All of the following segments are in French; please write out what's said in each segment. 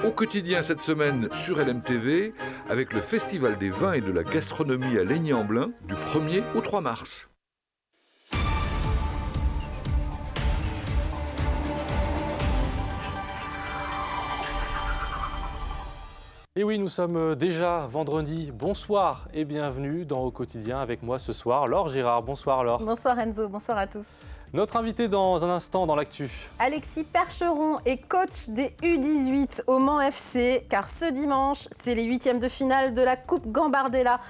Au quotidien cette semaine sur LMTV, avec le Festival des vins et de la gastronomie à Laigny-en-Blain du 1er au 3 mars. Et oui, nous sommes déjà vendredi. Bonsoir et bienvenue dans Au Quotidien avec moi ce soir, Laure Girard. Bonsoir Laure. Bonsoir Enzo, bonsoir à tous. Notre invité dans un instant dans l'actu. Alexis Percheron est coach des U18 au Mans FC, car ce dimanche, c'est les huitièmes de finale de la Coupe Gambardella.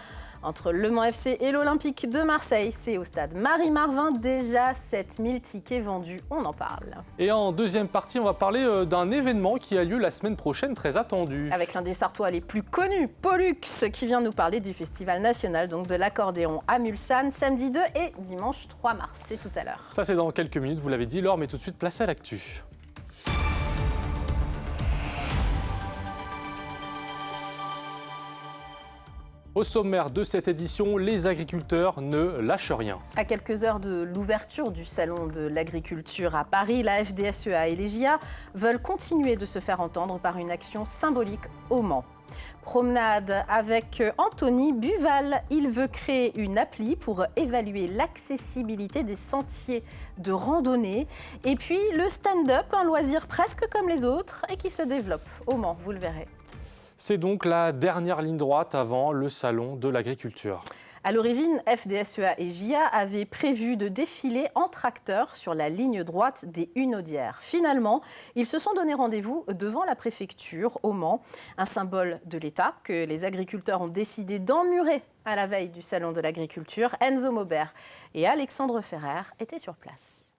Entre le Mans FC et l'Olympique de Marseille, c'est au stade Marie-Marvin, déjà 7000 tickets vendus, on en parle. Et en deuxième partie, on va parler d'un événement qui a lieu la semaine prochaine, très attendu. Avec l'un des Sartois les plus connus, Pollux, qui vient nous parler du Festival national donc de l'accordéon à Mulsanne, samedi 2 et dimanche 3 mars, c'est tout à l'heure. Ça c'est dans quelques minutes, vous l'avez dit Laure, mais tout de suite place à l'actu. Au sommaire de cette édition, les agriculteurs ne lâchent rien. À quelques heures de l'ouverture du Salon de l'agriculture à Paris, la FDSEA et les JA veulent continuer de se faire entendre par une action symbolique au Mans. Promenade avec Anthony Buval. Il veut créer une appli pour évaluer l'accessibilité des sentiers de randonnée. Et puis le stand-up, un loisir presque comme les autres et qui se développe au Mans, vous le verrez. C'est donc la dernière ligne droite avant le Salon de l'agriculture. À l'origine, FDSEA et JA avaient prévu de défiler en tracteur sur la ligne droite des Hunaudières. Finalement, ils se sont donné rendez-vous devant la préfecture au Mans, un symbole de l'État que les agriculteurs ont décidé d'emmurer à la veille du Salon de l'agriculture. Enzo Maubert et Alexandre Ferrer étaient sur place.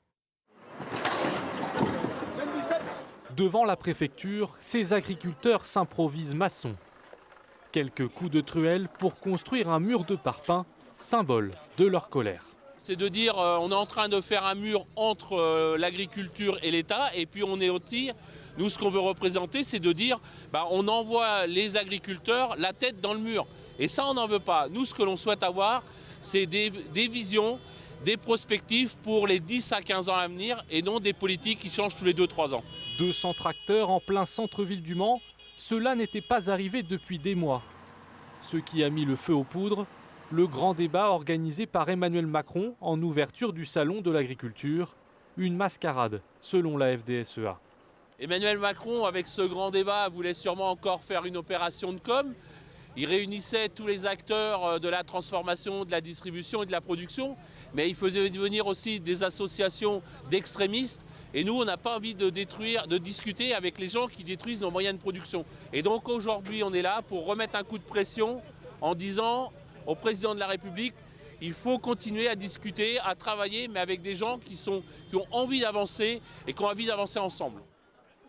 Devant la préfecture, ces agriculteurs s'improvisent maçons. Quelques coups de truelle pour construire un mur de parpaing, symbole de leur colère. C'est de dire on est en train de faire un mur entre l'agriculture et l'État, et puis on est aussi, nous ce qu'on veut représenter, c'est de dire on envoie les agriculteurs la tête dans le mur. Et ça on n'en veut pas. Nous ce que l'on souhaite avoir, c'est des visions, des prospectives pour les 10 à 15 ans à venir et non des politiques qui changent tous les 2-3 ans. 200 tracteurs en plein centre-ville du Mans, cela n'était pas arrivé depuis des mois. Ce qui a mis le feu aux poudres, le grand débat organisé par Emmanuel Macron en ouverture du Salon de l'agriculture, une mascarade selon la FDSEA. Emmanuel Macron, avec ce grand débat, voulait sûrement encore faire une opération de com'. Il réunissait tous les acteurs de la transformation, de la distribution et de la production, mais il faisait venir aussi des associations d'extrémistes. Et nous, on n'a pas envie de discuter avec les gens qui détruisent nos moyens de production. Et donc aujourd'hui, on est là pour remettre un coup de pression en disant au président de la République, il faut continuer à discuter, à travailler, mais avec des gens qui ont envie d'avancer et qui ont envie d'avancer ensemble.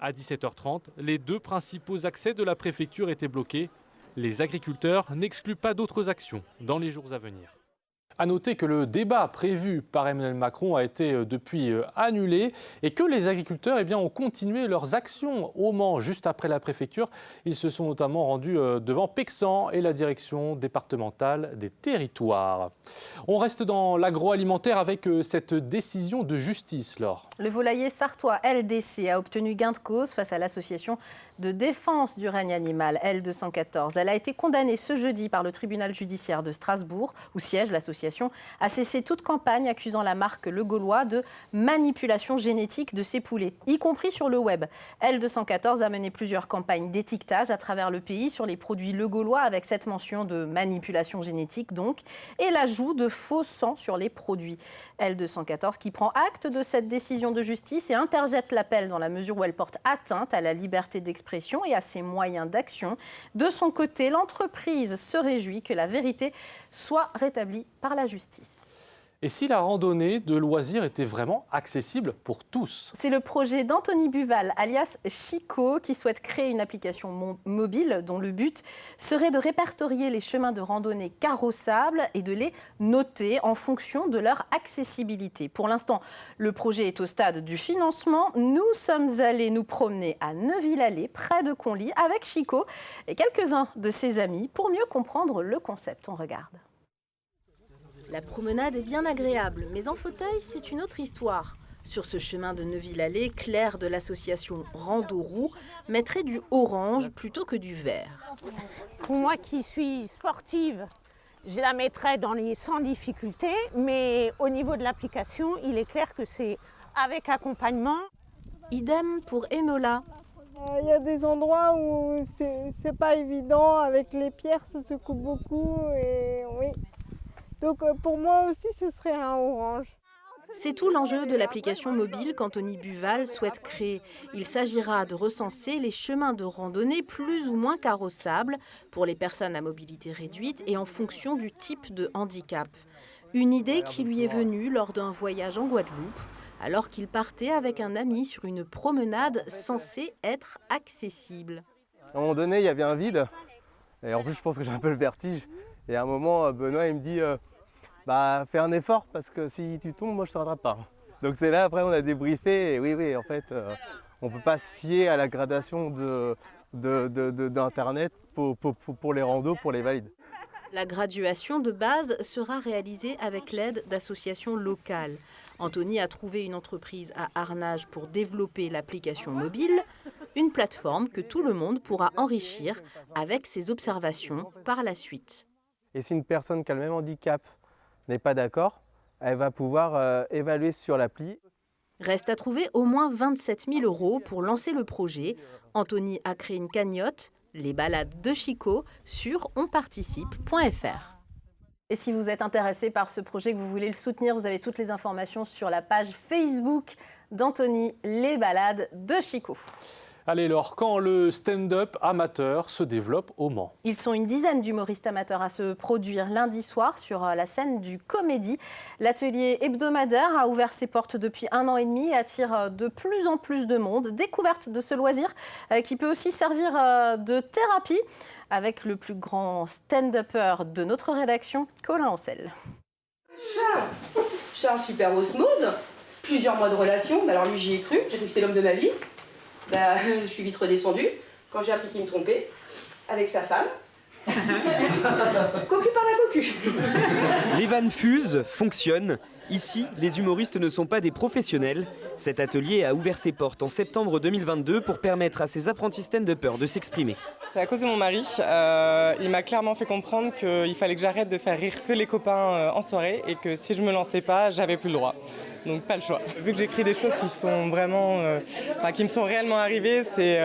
À 17h30, les deux principaux accès de la préfecture étaient bloqués. Les agriculteurs n'excluent pas d'autres actions dans les jours à venir. À noter que le débat prévu par Emmanuel Macron a été depuis annulé et que les agriculteurs ont continué leurs actions au Mans juste après la préfecture. Ils se sont notamment rendus devant Pexan et la direction départementale des territoires. On reste dans l'agroalimentaire avec cette décision de justice, Laure. Le volailler sartois LDC a obtenu gain de cause face à l'association de défense du règne animal L214. Elle a été condamnée ce jeudi par le tribunal judiciaire de Strasbourg, où siège l'association, à cesser toute campagne accusant la marque Le Gaulois de manipulation génétique de ses poulets, y compris sur le web. L214 a mené plusieurs campagnes d'étiquetage à travers le pays sur les produits Le Gaulois avec cette mention de manipulation génétique donc, et l'ajout de faux sang sur les produits. L214 qui prend acte de cette décision de justice et interjette l'appel dans la mesure où elle porte atteinte à la liberté d'expression et à ses moyens d'action. De son côté, l'entreprise se réjouit que la vérité soit rétablie par la justice. Et si la randonnée de loisirs était vraiment accessible pour tous ? C'est le projet d'Anthony Buval, alias Chico, qui souhaite créer une application mobile dont le but serait de répertorier les chemins de randonnée carrossables et de les noter en fonction de leur accessibilité. Pour l'instant, le projet est au stade du financement. Nous sommes allés nous promener à Neuville-Allée, près de Conly, avec Chico et quelques-uns de ses amis pour mieux comprendre le concept. On regarde. La promenade est bien agréable, mais en fauteuil, c'est une autre histoire. Sur ce chemin de Neuville-Allée, Claire de l'association Rando-Roux mettrait du orange plutôt que du vert. Pour moi qui suis sportive, je la mettrais dans les sans difficulté, mais au niveau de l'application, il est clair que c'est avec accompagnement. Idem pour Enola. Il y a des endroits où c'est pas évident, avec les pierres ça se coupe beaucoup et oui. Donc pour moi aussi ce serait un orange. C'est tout l'enjeu de l'application mobile qu'Anthony Buval souhaite créer. Il s'agira de recenser les chemins de randonnée plus ou moins carrossables pour les personnes à mobilité réduite et en fonction du type de handicap. Une idée qui lui est venue lors d'un voyage en Guadeloupe, alors qu'il partait avec un ami sur une promenade censée être accessible. À un moment donné, il y avait un vide, et en plus je pense que j'ai un peu le vertige. Et à un moment, Benoît il me dit fais un effort parce que si tu tombes, moi je ne te rattrape pas. Donc c'est là, après on a débriefé, et oui, en fait, on ne peut pas se fier à la gradation d'Internet pour les randos, pour les valides. La graduation de base sera réalisée avec l'aide d'associations locales. Anthony a trouvé une entreprise à Arnage pour développer l'application mobile, une plateforme que tout le monde pourra enrichir avec ses observations par la suite. Et si une personne qui a le même handicap n'est pas d'accord, elle va pouvoir évaluer sur l'appli. Reste à trouver au moins 27 000 € pour lancer le projet. Anthony a créé une cagnotte, les balades de Chico, sur onparticipe.fr. Et si vous êtes intéressé par ce projet, que vous voulez le soutenir, vous avez toutes les informations sur la page Facebook d'Anthony, les balades de Chico. Allez Laure, quand le stand-up amateur se développe au Mans? Ils sont une dizaine d'humoristes amateurs à se produire lundi soir sur la scène du Comédie. L'atelier hebdomadaire a ouvert ses portes depuis 1 an et demi et attire de plus en plus de monde. Découverte de ce loisir qui peut aussi servir de thérapie avec le plus grand stand-upper de notre rédaction, Colin Ancel. Charles, super osmose, plusieurs mois de relation. Alors lui, j'y ai cru que c'était l'homme de ma vie. Je suis vite redescendue quand j'ai appris qu'il me trompait avec sa femme. Cocu par la cocu. Les vannes fusent, fonctionnent. Ici, les humoristes ne sont pas des professionnels. Cet atelier a ouvert ses portes en septembre 2022 pour permettre à ses apprentis stand-uppers de s'exprimer. C'est à cause de mon mari. Il m'a clairement fait comprendre qu'il fallait que j'arrête de faire rire que les copains en soirée et que si je me lançais pas, j'avais plus le droit. Donc pas le choix. Vu que j'écris des choses qui sont vraiment, qui me sont réellement arrivées, c'est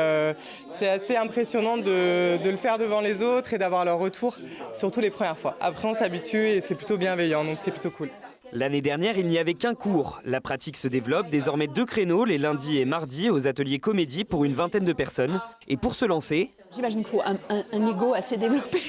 assez impressionnant de le faire devant les autres et d'avoir leur retour, surtout les premières fois. Après on s'habitue et c'est plutôt bienveillant, donc c'est plutôt cool. L'année dernière, il n'y avait qu'un cours. La pratique se développe, désormais 2 créneaux, les lundis et mardis, aux ateliers Comédie pour une vingtaine de personnes. Et pour se lancer... J'imagine qu'il faut un ego assez développé.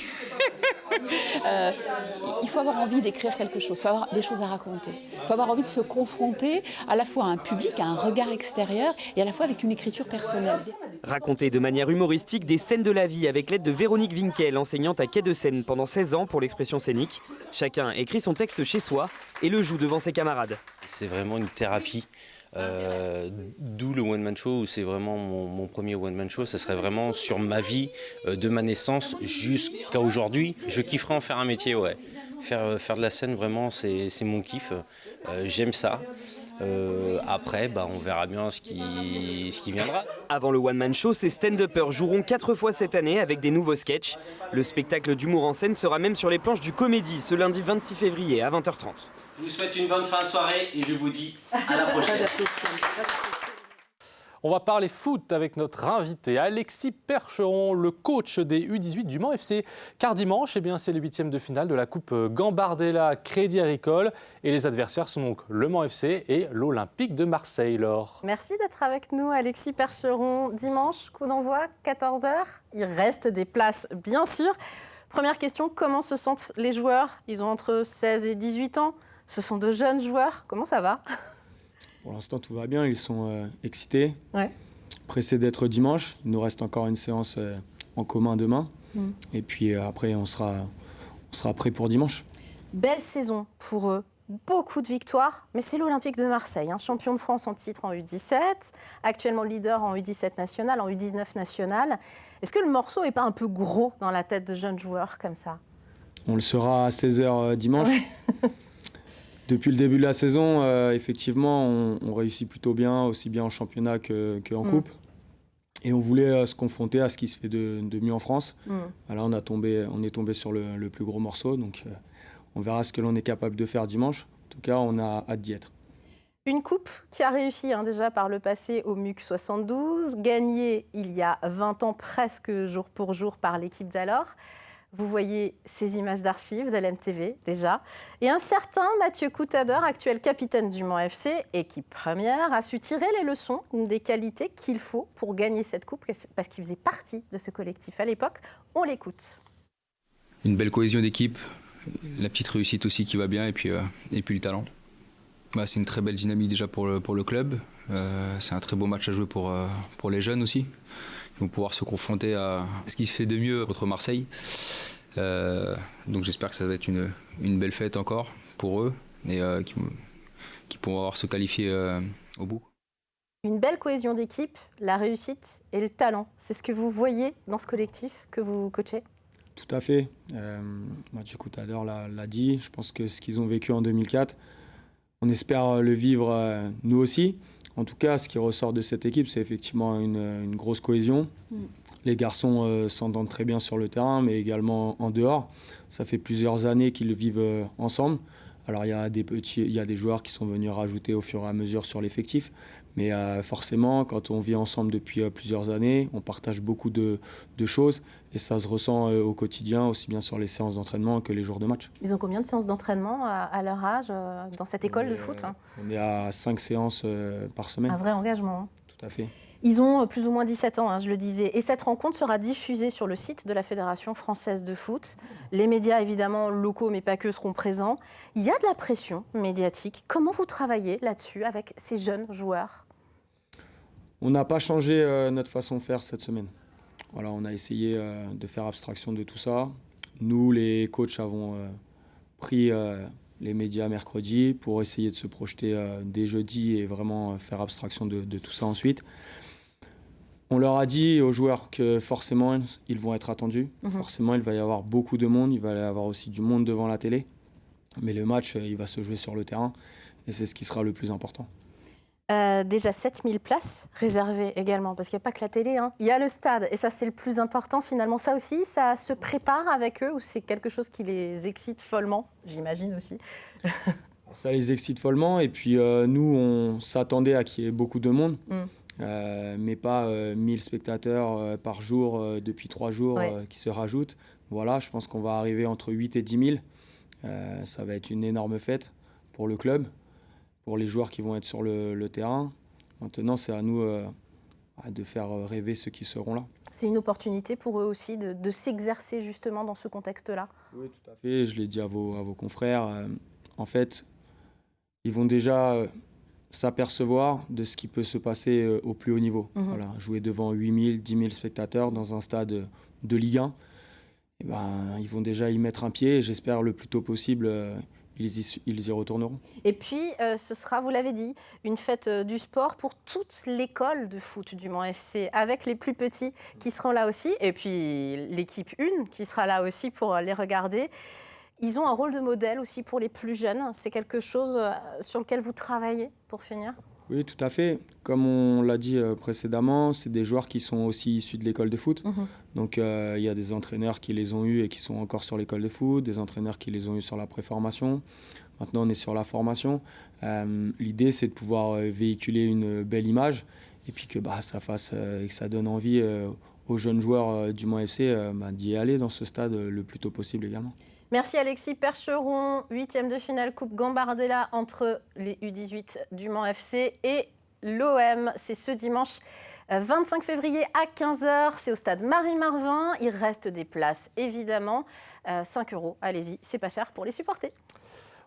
Il faut avoir envie d'écrire quelque chose, il faut avoir des choses à raconter. Il faut avoir envie de se confronter à la fois à un public, à un regard extérieur et à la fois avec une écriture personnelle. Raconter de manière humoristique des scènes de la vie avec l'aide de Véronique Winkel, enseignante à Quai de Seine pendant 16 ans pour l'expression scénique. Chacun écrit son texte chez soi et le joue devant ses camarades. C'est vraiment une thérapie. D'où le one-man show, où c'est vraiment mon premier one-man show. Ça serait vraiment sur ma vie, de ma naissance jusqu'à aujourd'hui. Je kifferais en faire un métier, ouais. Faire de la scène, vraiment, c'est mon kiff. J'aime ça. Après, on verra bien ce qui viendra. Avant le one-man show, ces stand-uppers joueront 4 fois cette année avec des nouveaux sketchs. Le spectacle d'humour en scène sera même sur les planches du Comédie ce lundi 26 février à 20h30. Je vous souhaite une bonne fin de soirée et je vous dis à la prochaine. On va parler foot avec notre invité Alexis Percheron, le coach des U18 du Mans FC. Car dimanche, c'est le 8e de finale de la Coupe Gambardella Crédit Agricole. Et les adversaires sont donc le Mans FC et l'Olympique de Marseille. Laure. Merci d'être avec nous, Alexis Percheron. Dimanche, coup d'envoi, 14h. Il reste des places, bien sûr. Première question, comment se sentent les joueurs? Ils ont entre 16 et 18 ans. Ce sont de jeunes joueurs. Comment ça va? Pour l'instant, tout va bien. Ils sont excités, ouais. Pressés d'être dimanche. Il nous reste encore une séance en commun demain. Et puis après, on sera prêt pour dimanche. Belle saison pour eux. Beaucoup de victoires. Mais c'est l'Olympique de Marseille, champion de France en titre en U17, actuellement leader en U17 national, en U19 national. Est-ce que le morceau n'est pas un peu gros dans la tête de jeunes joueurs comme ça? On le saura à 16h dimanche. Depuis le début de la saison, effectivement, on réussit plutôt bien, aussi bien en championnat qu'en coupe. Et on voulait se confronter à ce qui se fait de mieux en France. Là, on est tombé sur le plus gros morceau, donc on verra ce que l'on est capable de faire dimanche. En tout cas, on a hâte d'y être. Une coupe qui a réussi déjà par le passé au MUC 72, gagnée il y a 20 ans presque jour pour jour par l'équipe d'alors. Vous voyez ces images d'archives d'LMTV déjà. Et un certain Mathieu Coutadeur, actuel capitaine du Mans FC, équipe première, a su tirer les leçons des qualités qu'il faut pour gagner cette coupe, parce qu'il faisait partie de ce collectif à l'époque. On l'écoute. Une belle cohésion d'équipe, la petite réussite aussi qui va bien, et puis le talent. C'est une très belle dynamique déjà pour le club. C'est un très beau match à jouer pour les jeunes aussi. Ils vont pouvoir se confronter à ce qui se fait de mieux contre Marseille. Donc j'espère que ça va être une belle fête encore pour eux et qu'ils pourront se qualifier au bout. Une belle cohésion d'équipe, la réussite et le talent. C'est ce que vous voyez dans ce collectif que vous coachez ? Tout à fait. Mathieu Coutadeur l'a dit. Je pense que ce qu'ils ont vécu en 2004, on espère le vivre nous aussi. En tout cas, ce qui ressort de cette équipe, c'est effectivement une grosse cohésion. Les garçons s'entendent très bien sur le terrain, mais également en dehors. Ça fait plusieurs années qu'ils vivent ensemble. Alors, il y a des joueurs qui sont venus rajouter au fur et à mesure sur l'effectif. Mais forcément, quand on vit ensemble depuis plusieurs années, on partage beaucoup de choses. Et ça se ressent au quotidien, aussi bien sur les séances d'entraînement que les jours de match. Ils ont combien de séances d'entraînement à leur âge dans cette école de foot On est à 5 séances par semaine. Un vrai engagement. Tout à fait. Ils ont plus ou moins 17 ans, je le disais. Et cette rencontre sera diffusée sur le site de la Fédération française de foot. Les médias, évidemment, locaux, mais pas que, seront présents. Il y a de la pression médiatique. Comment vous travaillez là-dessus avec ces jeunes joueurs ? On n'a pas changé notre façon de faire cette semaine. Voilà, on a essayé de faire abstraction de tout ça. Nous, les coachs, avons pris les médias mercredi pour essayer de se projeter dès jeudi et vraiment faire abstraction de tout ça ensuite. On leur a dit aux joueurs que forcément, ils vont être attendus. Forcément, il va y avoir beaucoup de monde. Il va y avoir aussi du monde devant la télé. Mais le match, il va se jouer sur le terrain. Et c'est ce qui sera le plus important. Déjà 7000 places réservées également, parce qu'il n'y a pas que la télé. Il y a le stade, et ça, c'est le plus important finalement. Ça aussi, ça se prépare avec eux, ou c'est quelque chose qui les excite follement, j'imagine aussi. Ça les excite follement. Et puis, nous, on s'attendait à qu'il y ait beaucoup de monde. Mais pas 1000 spectateurs par jour depuis 3 jours qui se rajoutent. Voilà, je pense qu'on va arriver entre 8 et 10 000. Ça va être une énorme fête pour le club, pour les joueurs qui vont être sur le terrain. Maintenant, c'est à nous de faire rêver ceux qui seront là. C'est une opportunité pour eux aussi de s'exercer justement dans ce contexte-là. Oui, tout à fait. Je l'ai dit à vos confrères. En fait, ils vont déjà s'apercevoir de ce qui peut se passer au plus haut niveau. Voilà, jouer devant 8 000, 10 000 spectateurs dans un stade de Ligue 1, ils vont déjà y mettre un pied et j'espère le plus tôt possible ils y retourneront. Et puis, ce sera, vous l'avez dit, une fête du sport pour toute l'école de foot du Mans FC, avec les plus petits qui seront là aussi, et puis l'équipe 1 qui sera là aussi pour les regarder. Ils ont un rôle de modèle aussi pour les plus jeunes. C'est quelque chose sur lequel vous travaillez, pour finir ? Oui, tout à fait. Comme on l'a dit précédemment, c'est des joueurs qui sont aussi issus de l'école de foot. Donc, il y a des entraîneurs qui les ont eus et qui sont encore sur l'école de foot, des entraîneurs qui les ont eus sur la préformation. Maintenant, on est sur la formation. L'idée, c'est de pouvoir véhiculer une belle image et puis que ça fasse et que ça donne envie aux jeunes joueurs du Mans FC d'y aller dans ce stade le plus tôt possible également. Merci Alexis Percheron, 8e de finale Coupe Gambardella entre les U18 du Mans FC et l'OM. C'est ce dimanche 25 février à 15h. C'est au stade Marie-Marvin. Il reste des places évidemment. 5 €, allez-y, c'est pas cher pour les supporter.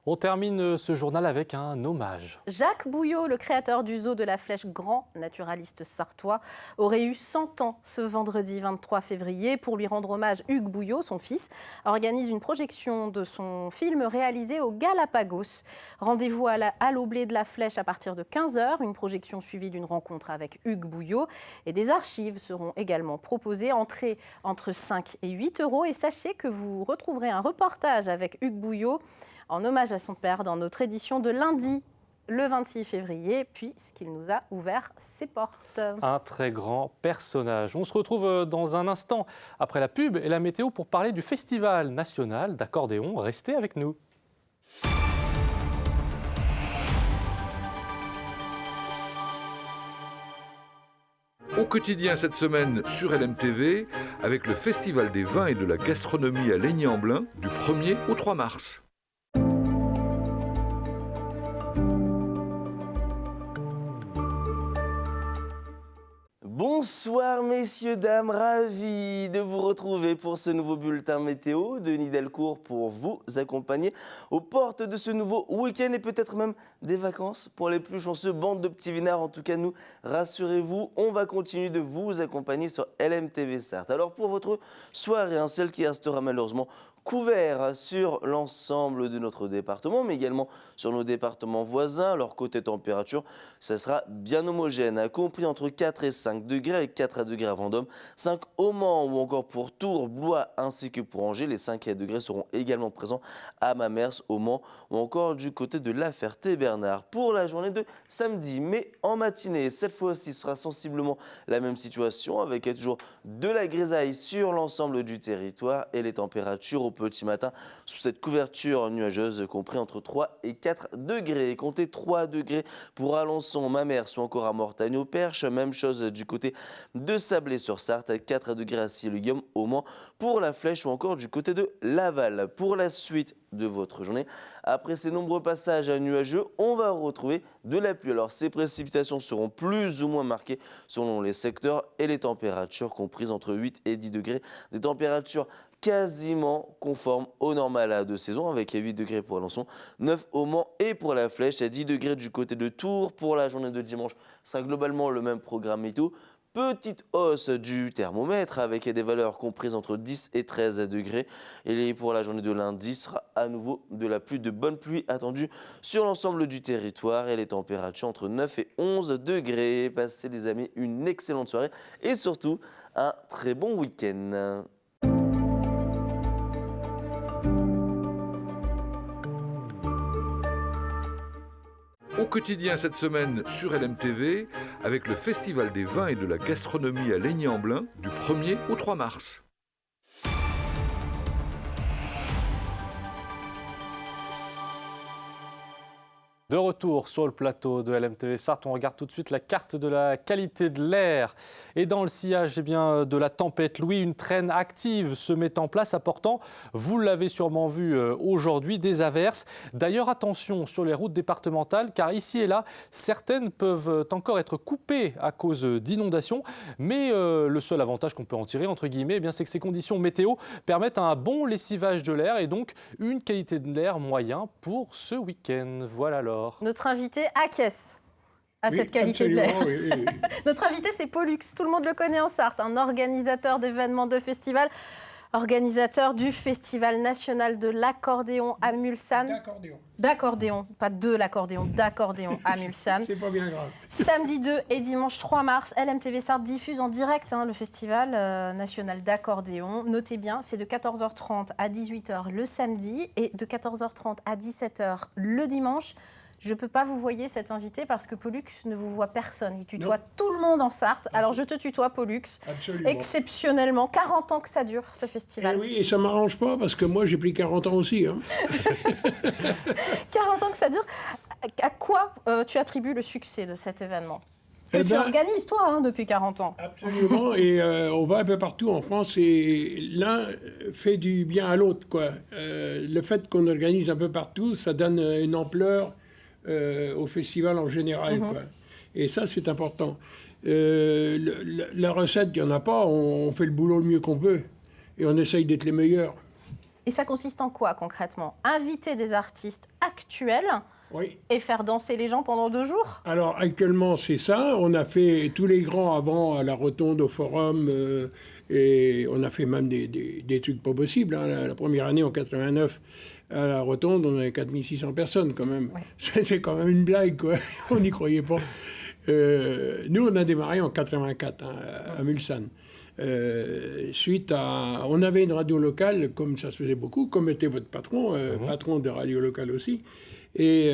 On termine ce journal avec un hommage. Jacques Bouillot, le créateur du zoo de la Flèche, grand naturaliste sartois, aurait eu 100 ans ce vendredi 23 février. Pour lui rendre hommage, Hugues Bouillot, son fils, organise une projection de son film réalisé au Galapagos. Rendez-vous à l'Aublé de la Flèche à partir de 15h. Une projection suivie d'une rencontre avec Hugues Bouillot. Et des archives seront également proposées. Entrée entre 5 et 8 €. Et sachez que vous retrouverez un reportage avec Hugues Bouillot, en hommage à son père dans notre édition de lundi, le 26 février, puisqu'il nous a ouvert ses portes. Un très grand personnage. On se retrouve dans un instant, après la pub et la météo, pour parler du Festival national d'accordéon. Restez avec nous. Au quotidien cette semaine sur LMTV, avec le Festival des vins et de la gastronomie à Laigny-en-Blain, du 1er au 3 mars. Bonsoir messieurs, dames, ravi de vous retrouver pour ce nouveau bulletin météo. Denis Delcourt pour vous accompagner aux portes de ce nouveau week-end et peut-être même des vacances pour les plus chanceux, bande de petits vinards. En tout cas, nous, rassurez-vous, on va continuer de vous accompagner sur LMTV Sarthe. Alors pour votre soirée, celle qui restera malheureusement couvert sur l'ensemble de notre département, mais également sur nos départements voisins. Alors côté température, ça sera bien homogène, compris entre 4 et 5 degrés, avec 4 degrés à Vendôme, 5 au Mans ou encore pour Tours, Blois ainsi que pour Angers. Les 5 degrés seront également présents à Mamers, au Mans ou encore du côté de La Ferté-Bernard. Pour la journée de samedi, mais en matinée, cette fois-ci sera sensiblement la même situation, avec toujours de la grisaille sur l'ensemble du territoire et les températures au petit matin sous cette couverture nuageuse compris entre 3 et 4 degrés. Comptez 3 degrés pour Alençon, Mamers ou encore à Mortagne-au-Perche. Même chose du côté de Sablé-sur-Sarthe, 4 degrés à Silleguillaume, au Mans, pour la Flèche ou encore du côté de Laval. Pour la suite de votre journée, après ces nombreux passages nuageux, on va retrouver de la pluie. Alors ces précipitations seront plus ou moins marquées selon les secteurs et les températures comprises entre 8 et 10 degrés. Des températures quasiment conforme au normal de saison, avec 8 degrés pour Alençon, 9 au Mans et pour la Flèche, 10 degrés du côté de Tours. Pour la journée de dimanche, ce sera globalement le même programme et tout. Petite hausse du thermomètre avec des valeurs comprises entre 10 et 13 degrés. Et pour la journée de lundi, sera à nouveau de la pluie, de bonne pluie attendue sur l'ensemble du territoire et les températures entre 9 et 11 degrés. Passez les amis une excellente soirée et surtout un très bon week-end. Au quotidien cette semaine sur LMTV, avec le Festival des vins et de la gastronomie à Laigny-en-Blain, du 1er au 3 mars. De retour sur le plateau de LMTV Sarthe, on regarde tout de suite la carte de la qualité de l'air. Et dans le sillage de la tempête Louis, une traîne active se met en place, apportant, vous l'avez sûrement vu aujourd'hui, des averses. D'ailleurs, attention sur les routes départementales, car ici et là, certaines peuvent encore être coupées à cause d'inondations. Mais le seul avantage qu'on peut en tirer, entre guillemets, c'est que ces conditions météo permettent un bon lessivage de l'air et donc une qualité de l'air moyen pour ce week-end. Voilà alors. Notre invité acquiesce à cette qualité de l'air. Oui. Notre invité, c'est Pollux. Tout le monde le connaît en Sarthe, un organisateur d'événements de festivals, organisateur du Festival national de l'accordéon à Mulsanne. D'accordéon, pas de l'accordéon, d'accordéon à Mulsanne. C'est pas bien grave. Samedi 2 et dimanche 3 mars, LMTV Sarthe diffuse en direct le Festival national d'accordéon. Notez bien, c'est de 14h30 à 18h le samedi et de 14h30 à 17h le dimanche. Je ne peux pas vous voyer cet invité parce que Pollux ne vous voit personne. Il tutoie tout le monde en Sarthe. Alors je te tutoie, Pollux. Absolument. Exceptionnellement. 40 ans que ça dure, ce festival. Et oui, et ça ne m'arrange pas parce que moi, j'ai pris 40 ans aussi. 40 ans que ça dure. À quoi tu attribues le succès de cet événement que tu organises, toi, depuis 40 ans. Absolument. Et on va un peu partout en France et l'un fait du bien à l'autre, quoi. Le fait qu'on organise un peu partout, ça donne une ampleur au festival en général, quoi. Et ça, c'est important. La recette, il n'y en a pas. On fait le boulot le mieux qu'on peut. Et on essaye d'être les meilleurs. Et ça consiste en quoi, concrètement? Inviter des artistes actuels et faire danser les gens pendant 2 jours? Alors, actuellement, c'est ça. On a fait tous les grands avant à la Rotonde, au Forum. Et on a fait même des trucs pas possibles. La première année, en 89, à la Rotonde, on avait 4600 personnes, quand même. Ouais. C'est quand même une blague, quoi. On n'y croyait pas. Nous, on a démarré en 84, à Mulsanne. suite à... On avait une radio locale, comme ça se faisait beaucoup, comme était votre patron, patron de radio locale aussi, et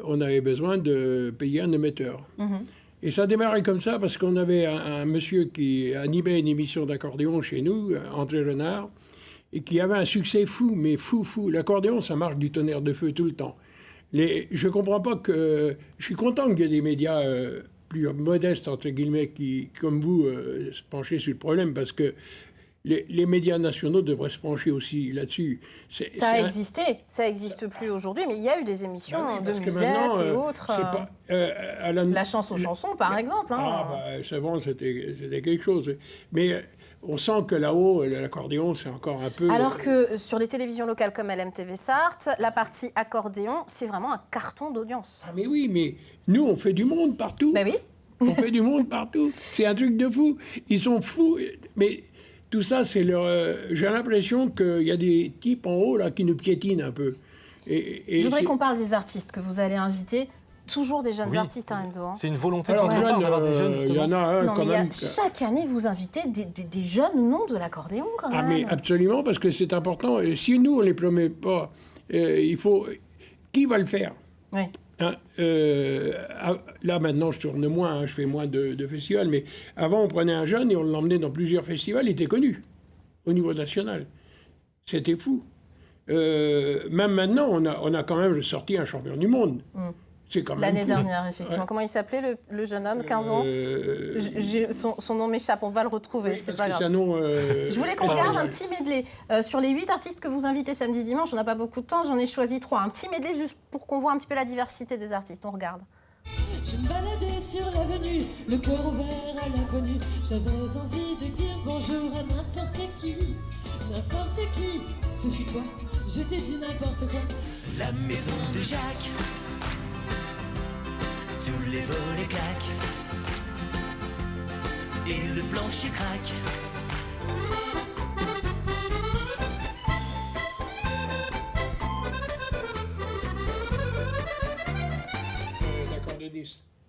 on avait besoin de payer un émetteur. Et ça a démarré comme ça parce qu'on avait un monsieur qui animait une émission d'accordéon chez nous, André Renard, et qui avait un succès fou, mais fou. L'accordéon, ça marche du tonnerre de feu tout le temps. Je ne comprends pas que... Je suis content qu'il y ait des médias plus modestes, entre guillemets, qui, comme vous, se penchent sur le problème, parce que les médias nationaux devraient se pencher aussi là-dessus. Ça a existé, ça n'existe plus aujourd'hui, mais il y a eu des émissions de musette et autres. La chance aux chansons, par exemple. C'est bon, c'était quelque chose. Mais on sent que là-haut, l'accordéon, c'est encore un peu... Alors que sur les télévisions locales comme LMTV Sarthe, la partie accordéon, c'est vraiment un carton d'audience. Ah mais oui, mais nous, on fait du monde partout. Ben oui. On fait du monde partout. C'est un truc de fou. Ils sont fous. Mais... Tout ça, c'est leur... j'ai l'impression qu'il y a des types en haut là, qui nous piétinent un peu. Je voudrais qu'on parle des artistes que vous allez inviter. Toujours des jeunes artistes à Enzo. C'est une volonté de votre part d'avoir des jeunes, justement. Il y en a un quand même. Chaque année, vous invitez des jeunes noms de l'accordéon, quand même. Ah, mais absolument, parce que c'est important. Et si nous, on ne les promet pas, il faut... Qui va le faire? Oui. Hein, là maintenant je tourne moins, je fais moins de festivals, mais avant on prenait un jeune et on l'emmenait dans plusieurs festivals, il était connu au niveau national. C'était fou. Même maintenant on a quand même sorti un champion du monde. C'est quand même l'année dernière, effectivement. Ouais. Comment il s'appelait le jeune homme, 15 ans son nom m'échappe, on va le retrouver, oui, c'est pas grave. Je voulais qu'on regarde un petit medley. Sur les 8 artistes que vous invitez samedi, dimanche, on n'a pas beaucoup de temps, j'en ai choisi 3. Un petit medley juste pour qu'on voit un petit peu la diversité des artistes. On regarde. Je me baladais sur l'avenue, le cœur ouvert à l'inconnu. J'avais envie de dire bonjour à n'importe qui. Ce fut toi, je t'ai dit n'importe quoi. La maison de Jacques, tous les volets claquent et le plancher craque.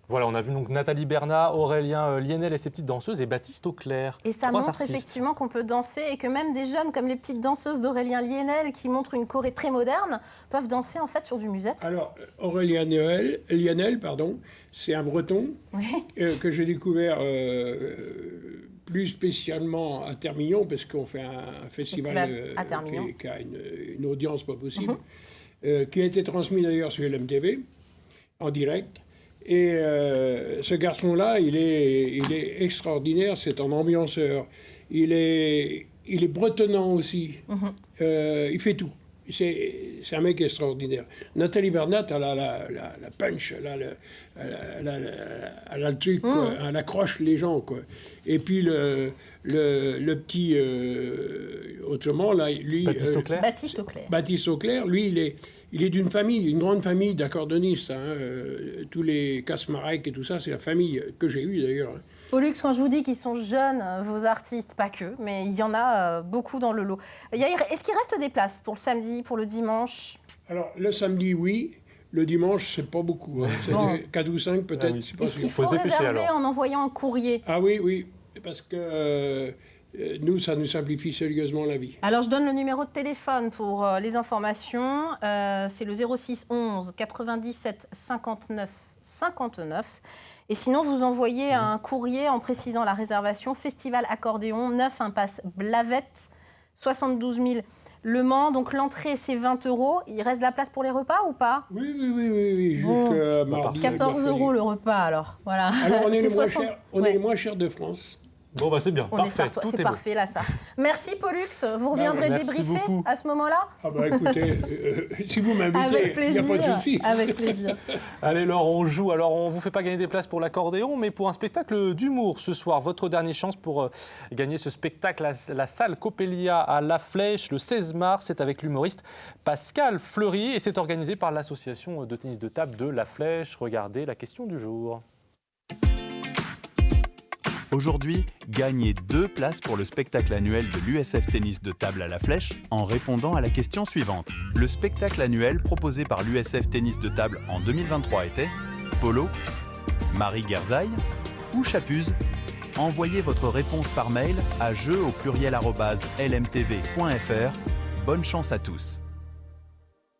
Voilà, on a vu donc Nathalie Bernat, Aurélien Lienel et ses petites danseuses et Baptiste Auclair. Et ça montre effectivement qu'on peut danser et que même des jeunes comme les petites danseuses d'Aurélien Lienel qui montrent une choré très moderne peuvent danser en fait sur du musette. Alors Aurélien Lienel, c'est un breton que j'ai découvert plus spécialement à Termignon parce qu'on fait un festival qui a une audience pas possible, qui a été transmis d'ailleurs sur LMTV en direct. Et ce garçon-là, il est extraordinaire, c'est un ambianceur. Il est bretonnant aussi. Il fait tout. C'est un mec extraordinaire. Nathalie Bernat, elle a la punch, elle a le truc, quoi. Elle accroche les gens, quoi. Et puis le petit, autrement, là, lui... Baptiste Auclair, lui, il est d'une famille, une grande famille d'accordonnistes. Tous les Kasmarek et tout ça, c'est la famille que j'ai eue d'ailleurs. Pollux, quand je vous dis qu'ils sont jeunes, vos artistes, pas que, mais il y en a beaucoup dans le lot. Est-ce qu'il reste des places pour le samedi, pour le dimanche? Alors, le samedi, oui. Le dimanche, c'est pas beaucoup. C'est 4 ou 5 peut-être. Est-ce qu'il faut réserver en envoyant un courrier? Ah oui, parce que nous, ça nous simplifie sérieusement la vie. Alors, je donne le numéro de téléphone pour les informations. C'est le 06 11 97 59 59. Et sinon, vous envoyez un courrier en précisant la réservation. Festival Accordéon, 9 impasse Blavette, 72 000 Le Mans. Donc l'entrée, c'est 20 €. Il reste de la place pour les repas ou pas? Oui. Jusqu'à mardi. 14 € le repas, alors. Voilà. Alors, on est les moins chers de France. Bon, bah c'est bien, parfait. C'est parfait, là, ça. Merci, Pollux. Vous reviendrez débriefer à ce moment-là? Ah bah écoutez, si vous m'invitez, il n'y a pas de souci. Avec plaisir. Allez, Laure, on joue. Alors, on ne vous fait pas gagner des places pour l'accordéon, mais pour un spectacle d'humour ce soir. Votre dernière chance pour gagner ce spectacle, la salle Coppelia à La Flèche, le 16 mars. C'est avec l'humoriste Pascal Fleury et c'est organisé par l'association de tennis de table de La Flèche. Regardez la question du jour. Aujourd'hui, gagnez 2 places pour le spectacle annuel de l'USF Tennis de table à La Flèche en répondant à la question suivante. Le spectacle annuel proposé par l'USF Tennis de table en 2023 était Polo, Marie Gerzaï ou Chapuz? Envoyez votre réponse par mail à jeu@lmtv.fr. Bonne chance à tous.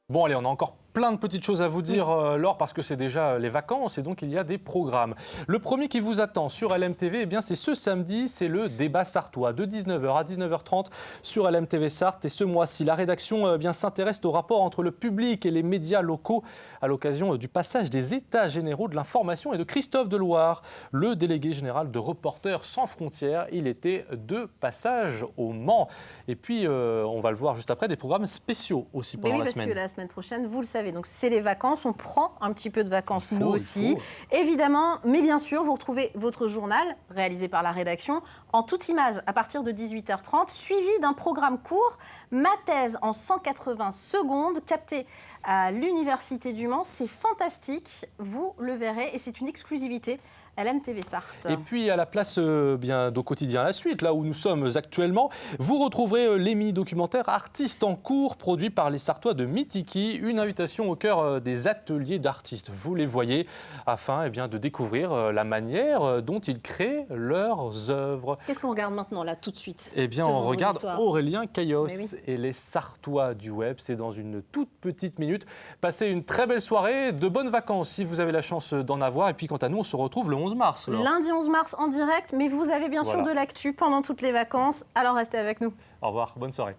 Bon, allez, on a encore plein de petites choses à vous dire, Laure, parce que c'est déjà les vacances et donc il y a des programmes. Le premier qui vous attend sur LMTV, eh bien, c'est ce samedi, c'est le débat sartois de 19h à 19h30 sur LMTV Sarthe. Et ce mois-ci, la rédaction s'intéresse au rapport entre le public et les médias locaux à l'occasion du passage des États généraux de l'information et de Christophe Deloire, le délégué général de Reporters sans frontières. Il était de passage au Mans. Et puis, on va le voir juste après, des programmes spéciaux aussi pendant la semaine. Oui, parce que la semaine prochaine, vous le savez, donc c'est les vacances, on prend un petit peu de vacances nous aussi, évidemment, mais bien sûr, vous retrouvez votre journal réalisé par la rédaction en toute image à partir de 18h30, suivi d'un programme court, ma thèse en 180 secondes, capté à l'Université du Mans, c'est fantastique, vous le verrez et c'est une exclusivité. LMTV Sarthe. Et puis à la place d'au quotidien la suite, là où nous sommes actuellement, vous retrouverez les mini-documentaires Artistes en cours, produits par les Sartois de Mitiki, une invitation au cœur des ateliers d'artistes. Vous les voyez, afin de découvrir la manière dont ils créent leurs œuvres. Qu'est-ce qu'on regarde maintenant, là, tout de suite? On regarde Aurélien Caillos et les Sartois du web. C'est dans une toute petite minute. Passez une très belle soirée, de bonnes vacances si vous avez la chance d'en avoir. Et puis quant à nous, on se retrouve le 11 mars. Alors. Lundi 11 mars en direct, mais vous avez bien sûr de l'actu pendant toutes les vacances, alors restez avec nous. Au revoir, bonne soirée.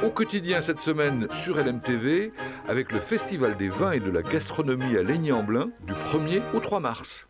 Au quotidien cette semaine sur LMTV, avec le Festival des vins et de la gastronomie à Laigny-en-Blain du 1er au 3 mars.